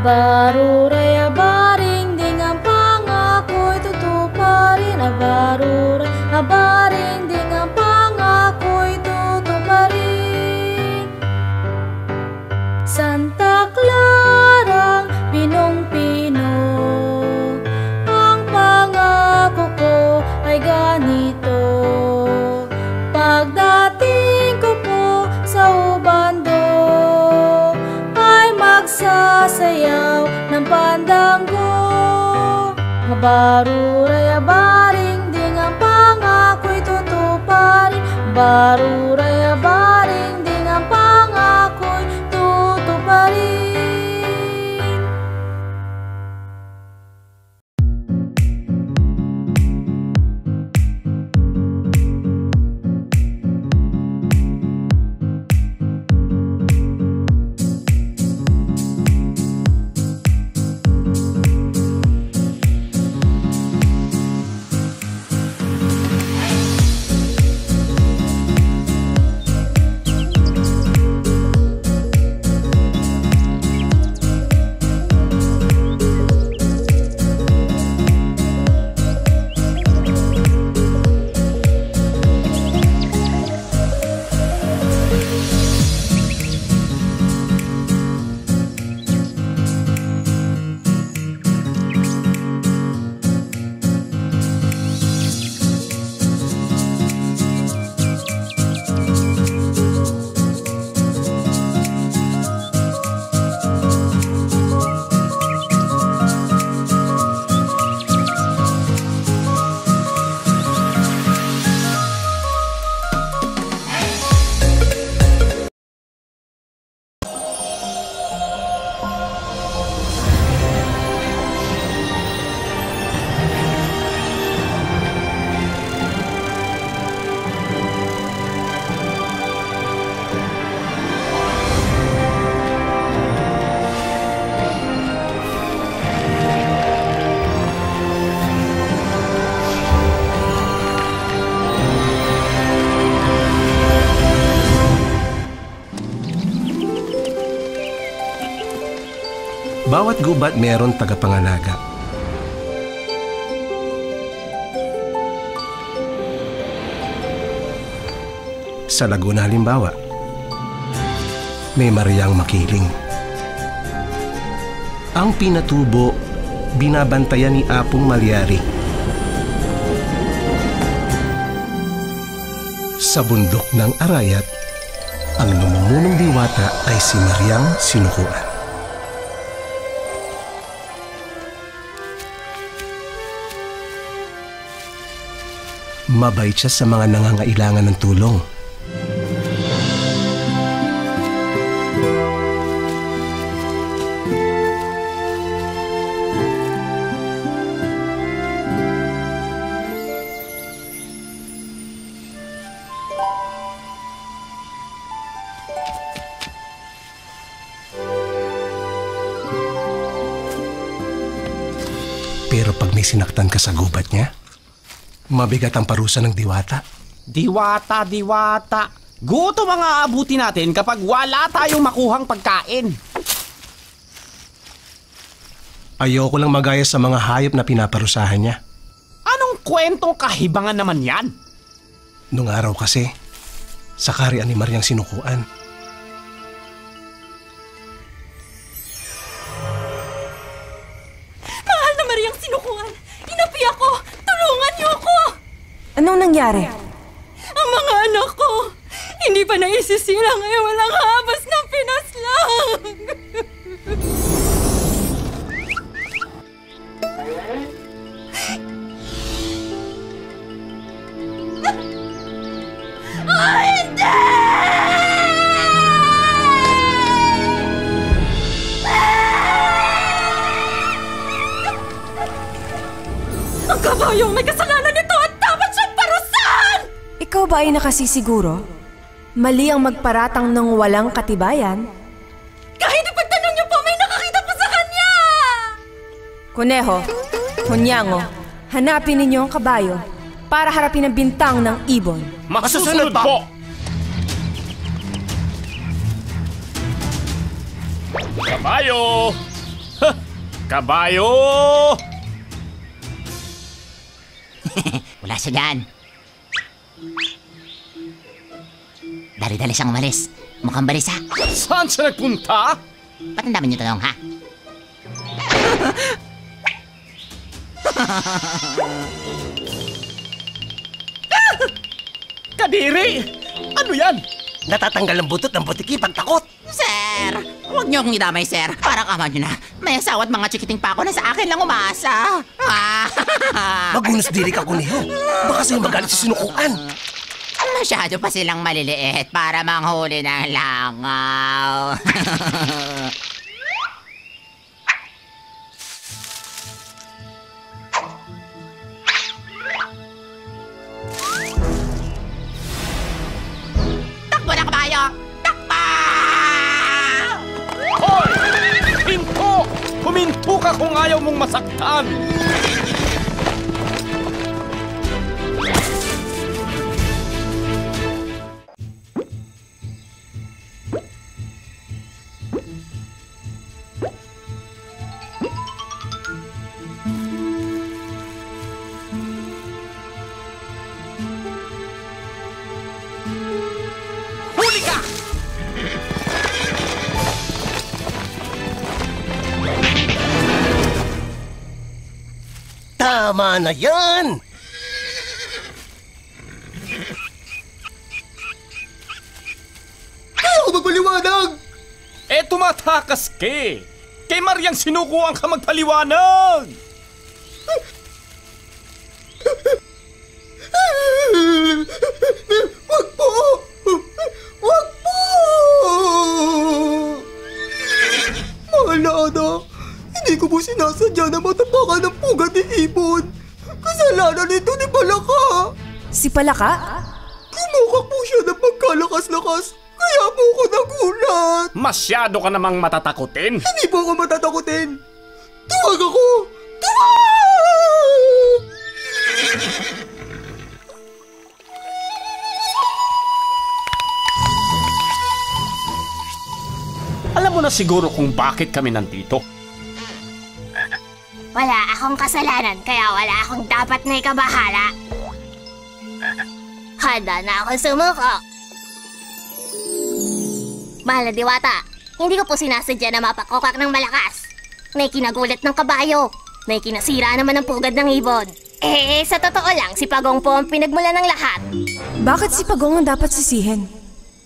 Abaruray, abaring ding ang pangako'y tutuparin. Abaruray, abaring ding ang pangako'y tutuparin. Santa Clara, pinong-pino, ang pangako ko ay ganito. Pagdating ko po sa ubando, ay magsasayaw ng pandango. Abaruray, abaring ding ang pangako'y tutuparin. Abaruray, abaring ding ang pangako'y tutuparin. Bawat gubat meron tagapangalaga. Sa Laguna halimbawa, may Mariang makiling. Ang pinatubo, binabantayan ni Apong Malyari. Sa bundok ng Arayat, ang numumunong diwata ay si Mariang Sinukuan. Mabait siya sa mga nangangailangan ng tulong. Pero pag may sinaktan ka sa gubat niya, mabigat ang parusa ng diwata. Diwata, diwata. Gutom ang aabuti natin kapag wala tayong makuhang pagkain. Ayoko lang magaya sa mga hayop na pinaparusahan niya. Anong kwentong kahibangan naman yan? Nung araw kasi, sa kaharian ni Mariang Sinukuan, Mahal na Mariang Sinukuan! Inapi ako! Tulungan niyo ako! Anong nangyari? Ang mga anak ko! Hindi pa naisisilang ay walang habas ng pinaslang! Oh, hindi! Ang kabayong may kasalanan nito at dapat siyang parusahan! Ikaw ba ay nakasisiguro? Mali ang magparatang ng walang katibayan? Kahit ipagtanong niyo po, may nakakita po sa kanya! Kuneho, Hunyango, hanapin ninyo ang kabayo para harapin ang bintang ng ibon. Masusunod po! Kabayo! Kabayo! Wala siya dyan. Dali-dali siyang umalis. Mukhang balisa. Saan siya nagpunta? Ba't ang dami niyo tanong, ha? Kadiri! Ano yan? Natatanggal ang butot ng butiki pag takot. Sir! Huwag niyo akong idamay, sir. Parang ama niyo na. May asawa at mga chikiting pa ako na sa akin lang umaasa. Magunos diri ka, Kuneho. Baka sa'yo magalit si sinukuan. Masyado pa silang maliliit para manghuli ng langaw. Takbo na, kabayo! Takbo! Hoy! Hinto! Huminto ka kung ayaw mong masaktan! Huli ka! Tama na yan! Kaya ako magpaliwanag! Eh, tumatakas ke! Kay Maryang sinukuan ka magpaliwanag! Wag po! Wag po! Mahal na anak, hindi ko po sinasadya na matapakan ng pugad ni Ibon. Kasalanan nito ni Palaka. Si Palaka? Kumukha po siya ng pagkalakas-lakas, kaya po ako nagulat. Masyado ka namang matatakutin! Hindi po ako matatakutin. Tuwag ako! Tuwag! Alam mo na siguro kung bakit kami nandito. Wala akong kasalanan, kaya wala akong dapat na ikabahala. Handa na ako sumuko. Mahal na Diwata, hindi ko po sinasadya na mapakokak ng malakas. May kinagulat ng kabayo. May kinasira naman ng pugad ng ibon. Sa totoo lang, si Pagong po ang pinagmula ng lahat. Bakit si Pagong ang dapat sisihin?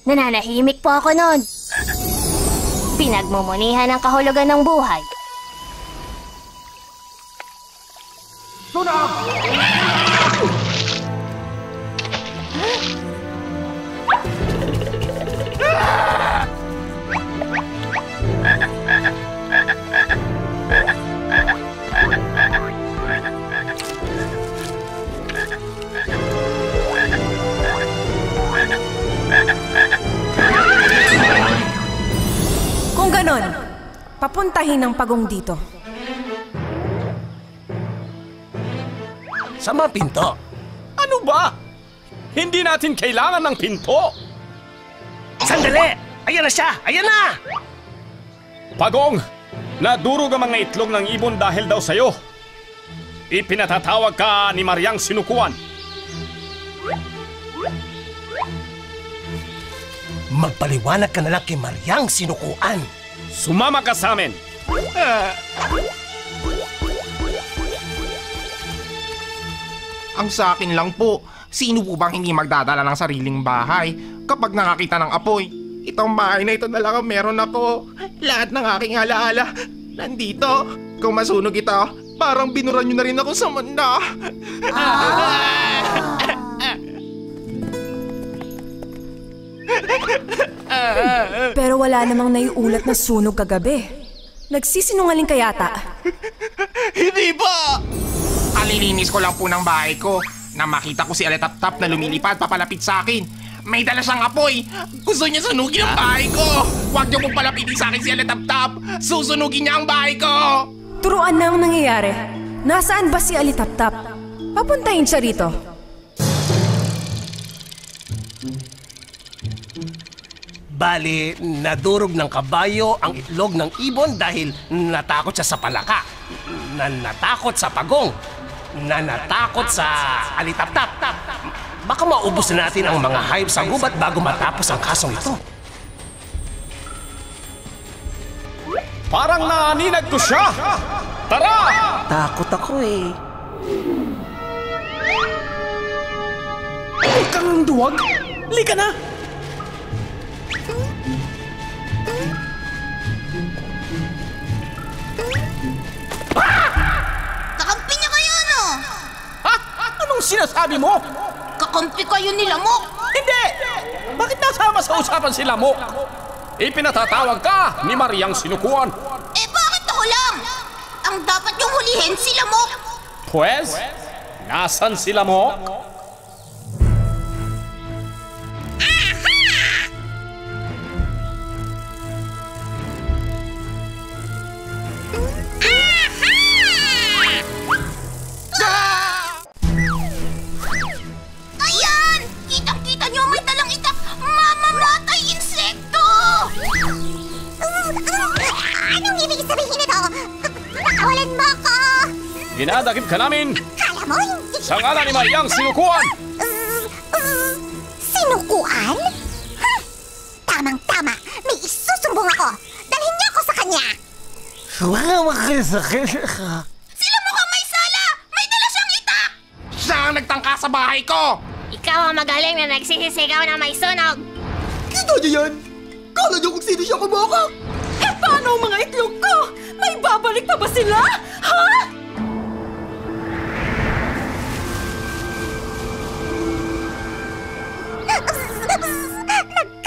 Nananahimik po ako noon. Pinagmumunihan ang kahulugan ng buhay. Kung ganon, papuntahin ang Pagong dito. Sa mga pinto. Ano ba? Hindi natin kailangan ng pinto! Sandali! Ayan na siya! Ayan na! Pagong! Nadurog ang mga itlog ng ibon dahil daw sa'yo. Ipinatatawag ka ni Maryang sinukuan. Magpaliwanag ka na lang kay Maryang sinukuan. Sumama ka sa amin! Ang sa akin lang po, sino po bang hindi magdadala ng sariling bahay kapag nakakita ng apoy? Itong bahay na ito na lang ang meron ako. Lahat ng aking alaala nandito. Kung masunog ito, parang binuran nyo na rin ako sa mundo. Pero wala namang naiulat na sunog kagabi. Nagsisinungaling ka yata. Hindi ba? Kalilinis ko lang po ng bahay ko na makita ko si Aletaptap na lumilipad papalapit sa akin. May dala siyang apoy. Gusto niya sunugin ang bahay ko. Huwag niyo pong palapitin sa akin si Aletaptap. Susunugin niya ang bahay ko. Turuan na ang nangyayari. Nasaan ba si Alitaptap? Papuntahin siya rito. Bali, nadurog ng kabayo ang itlog ng ibon dahil natakot siya sa palaka, natakot sa pagong, natakot sa alitaptap. Baka maubos na natin ang mga hayop sa gubat bago matapos ang kasong ito. Parang naaninag ko siya! Tara! Takot ako eh. Huwag kang duwag! Lika na! Kakampi niya kayo, no? Ha? Anong sinasabi mo? Kakampi kayo ni Lamok. Hindi! Bakit nasama sa usapan si Lamok? Ipinatatawag ka ni Mariang Sinukuan. Eh, bakit ako lang? Ang dapat yung hulihin si Lamok. Pwes, nasan si Lamok? Ayan! Kitang-kita niyo may dalang itak. Mamamatay insekto! Anong ibig sabihin nito? Pakawalan mo ako! Dinadagip ka namin Kala mo hindi... sa ngalan ni Mariang Sinukuan. Sinukuan? Ha? Tamang-tama! May isusumbong ako! Dalhin niyo ako sa kanya! Sila mukhang may sala! May dala siyang itak! Siya ang nagtangka sa bahay ko! Ikaw ang magaling na nagsisisigaw na may sunog! Kita niyo yan? Kala niyo kung sino siya kumaka? Eh, paano ang mga itlog ko? May babalik pa ba sila? Ha?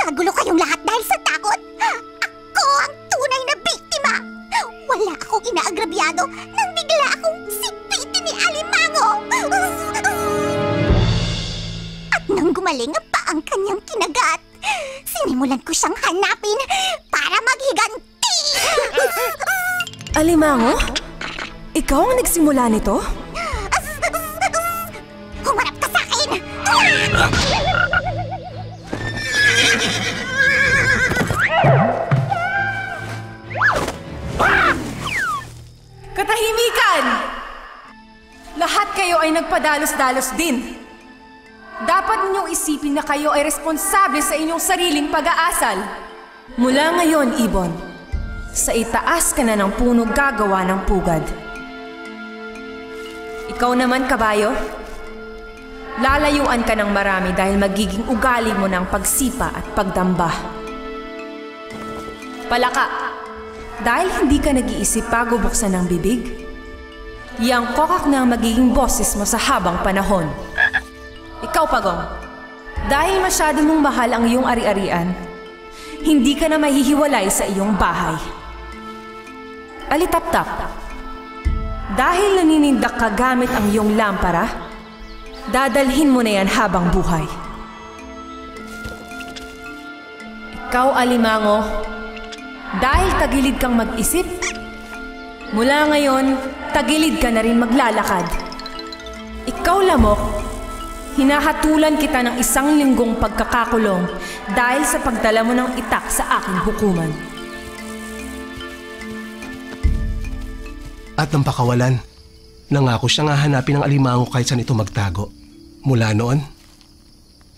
Nagkagulo kayong lahat dahil sa takot! Ako ang tunay na biktima! Wala akong inaagrabyado nang bigla akong sipitin ni Alimango! At nang gumaling pa ang kanyang kinagat, sinimulan ko siyang hanapin para maghiganti! Alimango? Ikaw ang nagsimula nito? Humarap ka sa akin! Katahimikan! Lahat kayo ay nagpadalos-dalos din. Dapat ninyong isipin na kayo ay responsable sa inyong sariling pag-aasal. Mula ngayon, Ibon, sa itaas ka na ng puno gagawa ng pugad. Ikaw naman, kabayo, lalayuan ka ng marami dahil magiging ugali mo ng pagsipa at pagdamba. Palaka, dahil hindi ka nag-iisip bago buksan ng bibig, yang kokak na ang magiging boses mo sa habang panahon. Ikaw, Pagong, dahil masyado mong mahal ang iyong ari-arian, hindi ka na mahihiwalay sa iyong bahay. Alitaptap, dahil naninindak ka gamit ang iyong lampara, dadalhin mo na yan habang buhay. Ikaw, Alimango, dahil tagilid kang mag-isip, mula ngayon, tagilid ka na rin maglalakad. Ikaw, Lamok, hinahatulan kita ng 1 linggong pagkakakulong dahil sa pagdala mo ng itak sa aking hukuman. At nang pakawalan, nangako siyang hahanapin ang Alimango kahit saan ito magtago. Mula noon,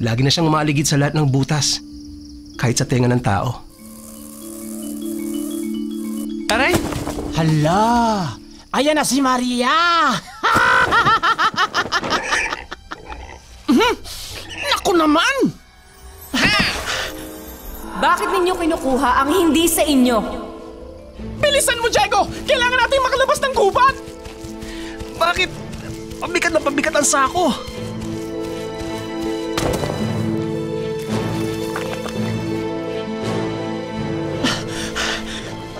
lagi na siyang umaligid sa lahat ng butas, kahit sa tenga ng tao. Aray! Hala! Ayan na si Maria! Naku naman! Bakit ninyo kinukuha ang hindi sa inyo? Bilisan mo, Diego! Kailangan natin makalabas ng gubat! Bakit? Pabigat na pabigat ang sako.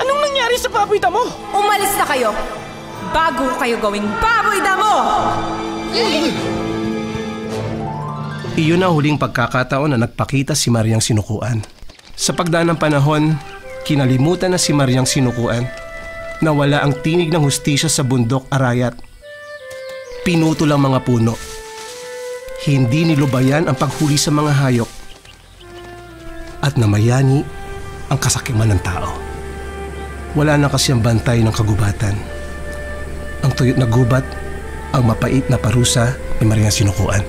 Anong nangyari sa baboy damo? Umalis na kayo bago kayo gawing baboy damo! Iyon ang huling pagkakataon na nagpakita si Mariang Sinukuan. Sa pagdaan ng panahon, kinalimutan na si Mariang Sinukuan na wala ang tinig ng hustisya sa bundok Arayat. Pinutol ang mga puno. Hindi nilubayan ang paghuli sa mga hayop. at namayani ang kasakiman ng tao. Wala na kasi ang bantay ng kagubatan. Ang tuyot na gubat, ang mapait na parusa ni Mariang Sinukuan.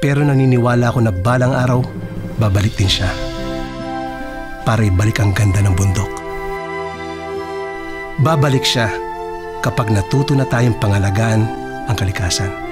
Pero naniniwala ako na balang araw, babalik din siya. Para ibalik ang ganda ng bundok. Babalik siya kapag natuto na tayong pangalagaan ang kalikasan.